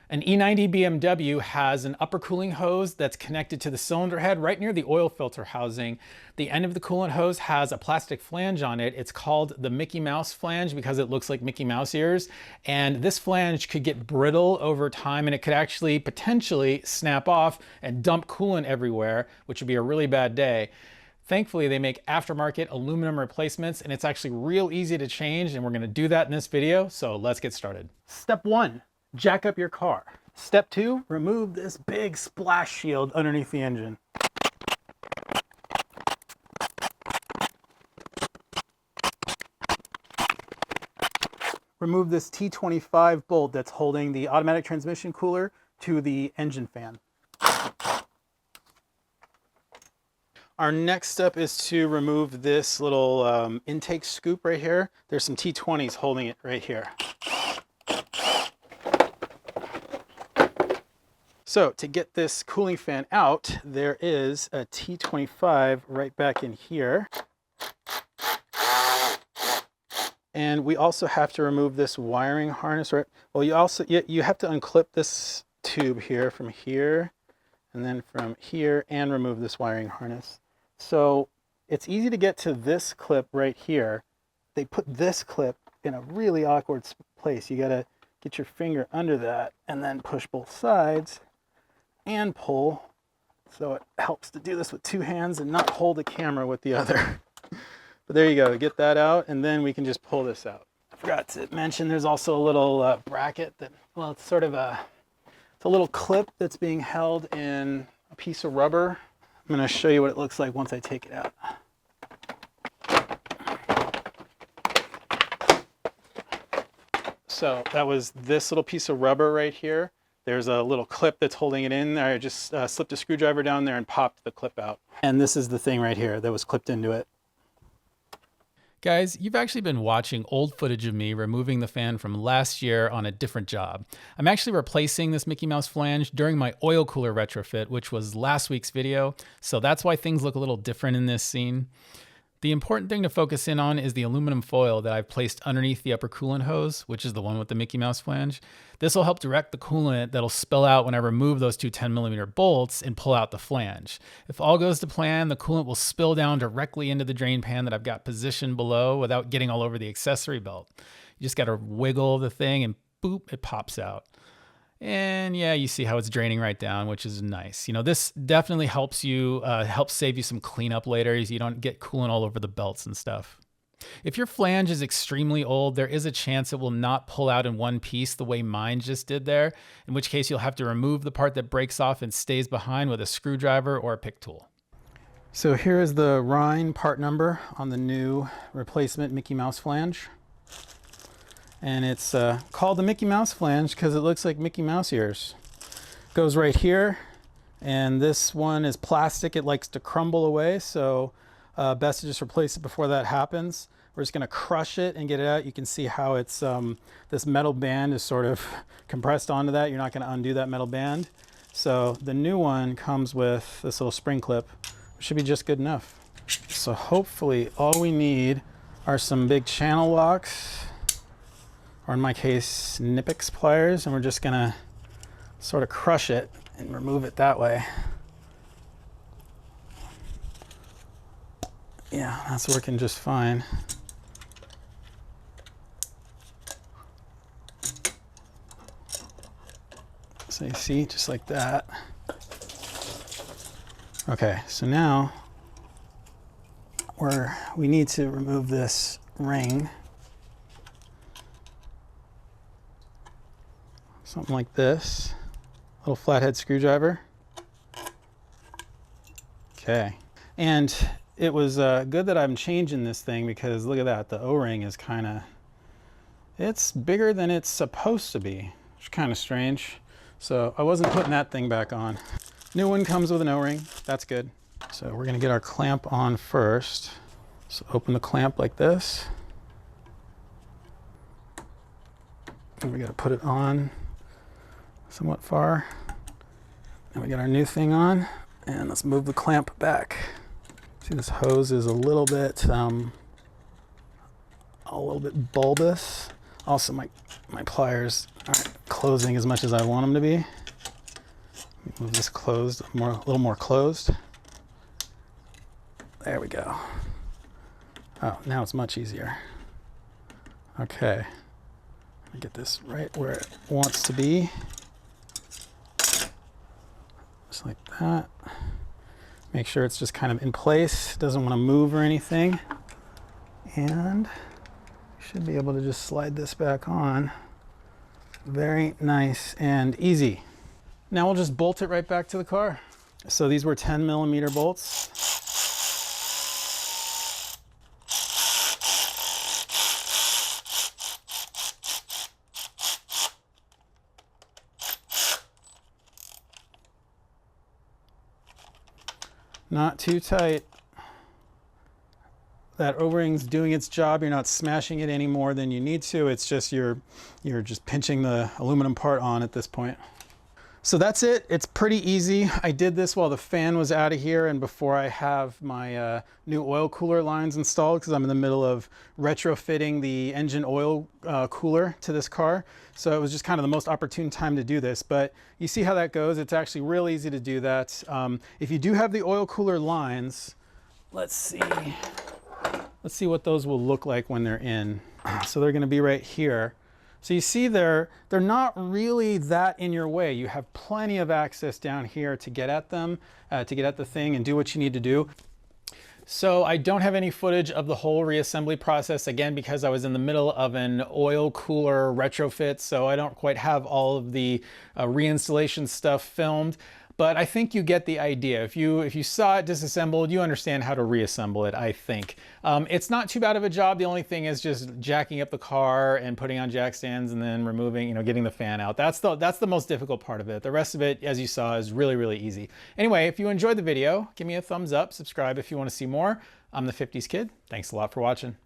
An E90 BMW has an upper cooling hose that's connected to the cylinder head right near the oil filter housing. The end of the coolant hose has a plastic flange on it. It's called the Mickey Mouse flange because it looks like Mickey Mouse ears. And this flange could get brittle over time and it could actually potentially snap off and dump coolant everywhere, which would be a really bad day. Thankfully, they make aftermarket aluminum replacements and it's actually real easy to change, and we're gonna do that in this video, so let's get started. Step 1, jack up your car. Step 2, remove this big splash shield underneath the engine. Remove this T25 bolt that's holding the automatic transmission cooler to the engine fan. Our next step is to remove this little intake scoop right here. There's some T20s holding it right here. So to get this cooling fan out, there is a T25 right back in here. And we also have to remove this wiring harness, right? Well, you have to unclip this tube here from here, and then from here, and remove this wiring harness. So it's easy to get to this clip right here. They put this clip in a really awkward place. You gotta get your finger under that and then push both sides and pull. So it helps to do this with two hands and not hold the camera with the other. But there you go, get that out, and then we can just pull this out. I forgot to mention there's also a little bracket that, well, it's sort of it's a little clip that's being held in a piece of rubber. I'm going to show you what it looks like once I take it out. So that was this little piece of rubber right here. There's a little clip that's holding it in there. I just slipped a screwdriver down there and popped the clip out. And this is the thing right here that was clipped into it. Guys, you've actually been watching old footage of me removing the fan from last year on a different job. I'm actually replacing this Mickey Mouse flange during my oil cooler retrofit, which was last week's video, so that's why things look a little different in this scene. The important thing to focus in on is the aluminum foil that I've placed underneath the upper coolant hose, which is the one with the Mickey Mouse flange. This will help direct the coolant that'll spill out when I remove those two 10mm bolts and pull out the flange. If all goes to plan, the coolant will spill down directly into the drain pan that I've got positioned below without getting all over the accessory belt. You just gotta wiggle the thing and boop, it pops out. And yeah, you see how it's draining right down, which is nice. You know, this definitely helps you, helps save you some cleanup later so you don't get coolant all over the belts and stuff. If your flange is extremely old, there is a chance it will not pull out in one piece the way mine just did there, in which case you'll have to remove the part that breaks off and stays behind with a screwdriver or a pick tool. So here is the Rhine part number on the new replacement Mickey Mouse flange. And it's called the Mickey Mouse flange because it looks like Mickey Mouse ears. Goes right here, and this one is plastic. It likes to crumble away, so best to just replace it before that happens. We're just gonna crush it and get it out. You can see how it's this metal band is sort of compressed onto that. You're not gonna undo that metal band. So the new one comes with this little spring clip, which should be just good enough. So hopefully all we need are some big channel locks, or in my case, Knipex pliers, and we're just gonna sort of crush it and remove it that way. Yeah, that's working just fine. So you see, just like that. Okay, so now we need to remove this ring. Something like this, little flathead screwdriver. Okay, and it was good that I'm changing this thing because look at that, the O-ring is it's bigger than it's supposed to be, which is kind of strange. So I wasn't putting that thing back on. New one comes with an O-ring, that's good. So we're gonna get our clamp on first. So open the clamp like this. And we gotta put it on somewhat far. And we got our new thing on, and let's move the clamp back. See, this hose is a little bit bulbous. Also, my pliers aren't closing as much as I want them to be. Let me move this closed, a little more closed. There we go. Oh, now it's much easier. Okay. Let me get this right where it wants to be. Just like that. Make sure it's just kind of in place. It doesn't want to move or anything. And should be able to just slide this back on. Very nice and easy. Now we'll just bolt it right back to the car. So these were 10mm bolts. Not too tight. That O-ring's doing its job. You're not smashing it any more than you need to. It's just you're just pinching the aluminum part on at this point. So that's it. It's pretty easy. I did this while the fan was out of here and before I have my new oil cooler lines installed, because I'm in the middle of retrofitting the engine oil cooler to this car. So it was just kind of the most opportune time to do this, but you see how that goes. It's actually real easy to do that. If you do have the oil cooler lines, let's see what those will look like when they're in. So they're going to be right here. So you see they're not really that in your way. You have plenty of access down here to get at them, to get at the thing and do what you need to do. So I don't have any footage of the whole reassembly process, again, because I was in the middle of an oil cooler retrofit, so I don't quite have all of the reinstallation stuff filmed. But I think you get the idea. If you saw it disassembled, you understand how to reassemble it, I think. It's not too bad of a job. The only thing is just jacking up the car and putting on jack stands and then removing, getting the fan out. That's the most difficult part of it. The rest of it, as you saw, is really, really easy. Anyway, if you enjoyed the video, give me a thumbs up, subscribe if you want to see more. I'm the 50s Kid. Thanks a lot for watching.